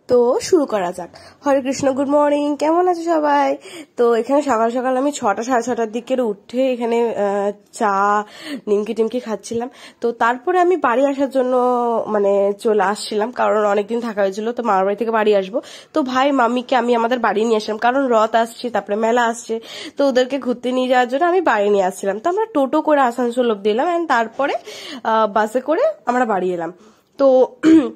তো শুরু করা যাক। হরে কৃষ্ণ, গুড মর্নিং, কেমন আছে সবাই? তো এখানে সকাল সকাল আমি 6টা সাড়ে 6টার দিকে উঠে এখানে চা নিমকি টিমকি খাচ্ছিলাম। তো তারপরে আমি বাড়ি আসার জন্য মানে চলে আসছিলাম, কারণ অনেকদিন থাকা হয়েছিল, তো মামার বাড়ি থেকে বাড়ি আসবো। তো ভাই মাম্মিকে আমি আমাদের বাড়ি নিয়ে আসলাম, কারণ রথ আসছে, তারপরে মেলা আসছে, তো ওদেরকে ঘুরতে নিয়ে যাওয়ার জন্য আমি বাড়ি নিয়ে আসছিলাম। তো আমরা টোটো করে আসানসোল অব্দি এলাম, অ্যান্ড তারপরে বাসে করে আমরা বাড়ি এলাম। তো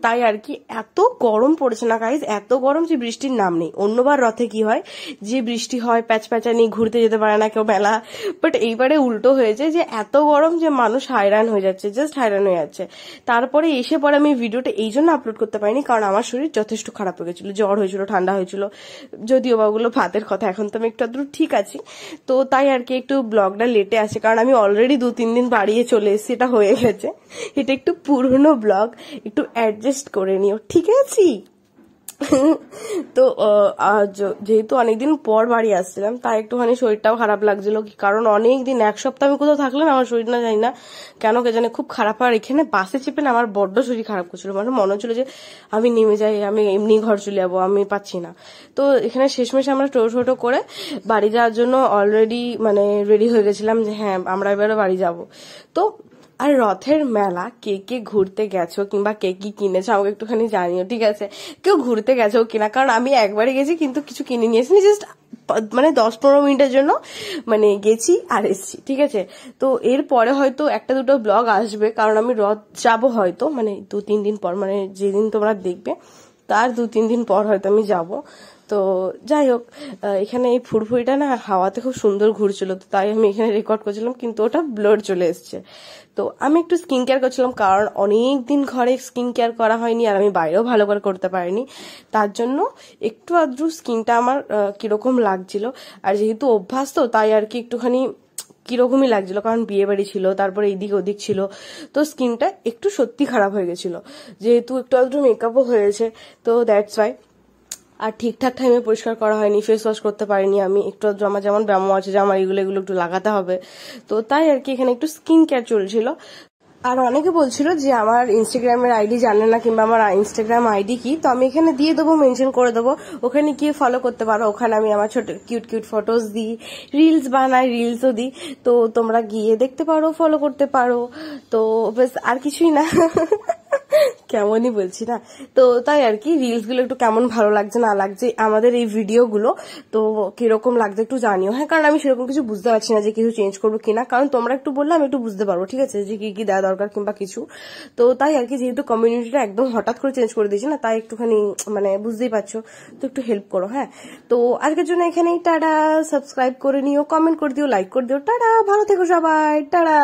তাই আর কি, এত গরম পড়েছে না গাইজ, এত গরম যে বৃষ্টির নাম নেই। অন্যবার রথে কি হয় যে বৃষ্টি হয়, প্যাচপ্যাচানি, ঘুরতে যেতে পারে না কেউ মেলা, বাট এইবারে উল্টো হয়েছে যে এত গরম যে মানুষ হায়রান হয়ে যাচ্ছে, জাস্ট হায়রান হয়ে যাচ্ছে। তারপরে এসে পরে আমি ভিডিওটা এই জন্য আপলোড করতে পারিনি, কারণ আমার শরীর যথেষ্ট খারাপ হয়ে গেছিল, জ্বর হয়েছিল, ঠান্ডা হয়েছিল, যদিও বা ওগুলো ভাতের কথা, এখন তো আমি একটু আধটু ঠিক আছি। তো তাই আর কি একটু ব্লগটা লেটে আসে, কারণ আমি অলরেডি 2-3 দিন বাড়িয়ে চলে এসেছি, এটা হয়ে গেছে। এটা একটু পুরনো ব্লগ, একটু অ্যাডজাস্ট করে নিও, ঠিক আছে? তো যেহেতু অনেকদিন পর বাড়ি আসছিলাম, তাই একটুখানি শরীরটাও খারাপ লাগছিল, কারণ অনেকদিন, 1 সপ্তাহ আমি কোথাও থাকলে না আমার শরীর না জানি না কেন কে জানে খুব খারাপ। আর এখানে বাসে চেপে না আমার বড্ড শরীর খারাপ করছিল, মানে মনে হচ্ছিল যে আমি নেমে যাই, আমি এমনি ঘর চলে যাবো, আমি পাচ্ছি না। তো এখানে শেষমেশ আমরা টোটো করে বাড়ি যাওয়ার জন্য অলরেডি মানে রেডি হয়ে গেছিলাম যে হ্যাঁ আমরা এবারে বাড়ি যাব। তো আর রথের মেলা কে কে ঘুরতে গেছো কিংবা কে কি কিনেছো আমাকে একটুখানি জানিও, ঠিক আছে? কেউ ঘুরতে গেছো কিনা, কারণ আমি একবারে গেছি কিন্তু কিছু কিনে নিয়ে এসেছি, জাস্ট মানে 10-15 মিনিটের জন্য মানে গেছি আর এসছি, ঠিক আছে? তো এরপরে হয়তো 1-2 ব্লগ আসবে, কারণ আমি রথ যাবো হয়তো মানে 2-3 দিন পর, মানে যেদিন তোমরা দেখবে তার 2-3 দিন পর হয়তো আমি যাব। তো যাই হোক, এখানে এই ফুরফুরিটা না হাওয়াতে খুব সুন্দর ঘুরছিল, তো তাই আমি এখানে রেকর্ড করছিলাম, কিন্তু ওটা ব্লার চলে এসছে। তো আমি একটু স্কিন কেয়ার করছিলাম, কারণ অনেক দিন ঘরে স্কিন কেয়ার করা হয়নি, আর আমি বাইরেও ভালো করে করতে পারিনি, তার জন্য একটু আধটু স্কিনটা আমার কিরকম লাগছিল। আর যেহেতু অভ্যাস, তো তাই আর কি একটুখানি কিরকমই লাগছিল, কারণ বিয়ে বাড়ি ছিল, তারপরে এদিক ওদিক ছিল, তো স্কিনটা একটু সত্যি খারাপ হয়ে গেছিল। যেহেতু একটু আধটু মেকআপও হয়েছে, তো দ্যাটস ওয়াই। আর ঠিকঠাক টাইমে পরিষ্কার করা হয়নি, ফেস ওয়াশ করতে পারিনি আমি, একটু আমার যেমন ব্যায়াম আছে যে আমার এগুলো একটু লাগাতে হবে, তো তাই আর কি এখানে একটু স্কিন কেয়ার চলছিল। আর অনেকে বলছিল যে আমার ইনস্টাগ্রামের আইডি জানে না, কিংবা আমার ইনস্টাগ্রাম আইডি কি, তো আমি এখানে দিয়ে দেবো, মেনশন করে দেবো, ওখানে গিয়ে ফলো করতে পারো। ওখানে আমি আমার ছোট কিউট কিউট ফটোজ দিই, রিলস বানাই, রিলসও দিই, তো তোমরা গিয়ে দেখতে পারো, ফলো করতে পারো। তো বেশ, আর কিছুই না। কেমনই বলছি না? তো তাই আর কি, রিলস গুলো একটু কেমন ভালো লাগছে না লাগছে, আমাদের এই ভিডিও গুলো তো কিরকম লাগছে একটু জানিও, হ্যাঁ? কারণ আমি সেরকম কিছু বুঝতে পারছি না যে কিছু চেঞ্জ করবো কিনা, কারণ তোমরা একটু বললে আমি একটু বুঝতে পারবো, ঠিক আছে, যে কি কি দেওয়া দরকার কিংবা কিছু। তো তাই আর কি, যেহেতু কমিউনিটিটা একদম হঠাৎ করে চেঞ্জ করে দিয়েছি না, তাই একটুখানি মানে বুঝতেই পারছো, তো একটু হেল্প করো, হ্যাঁ? তো আজকের জন্য এখানেই টাটা, সাবস্ক্রাইব করে নিও, কমেন্ট করে দিও, লাইক করে দিও, টাটা, ভালো থেকো সবাই, টাটা।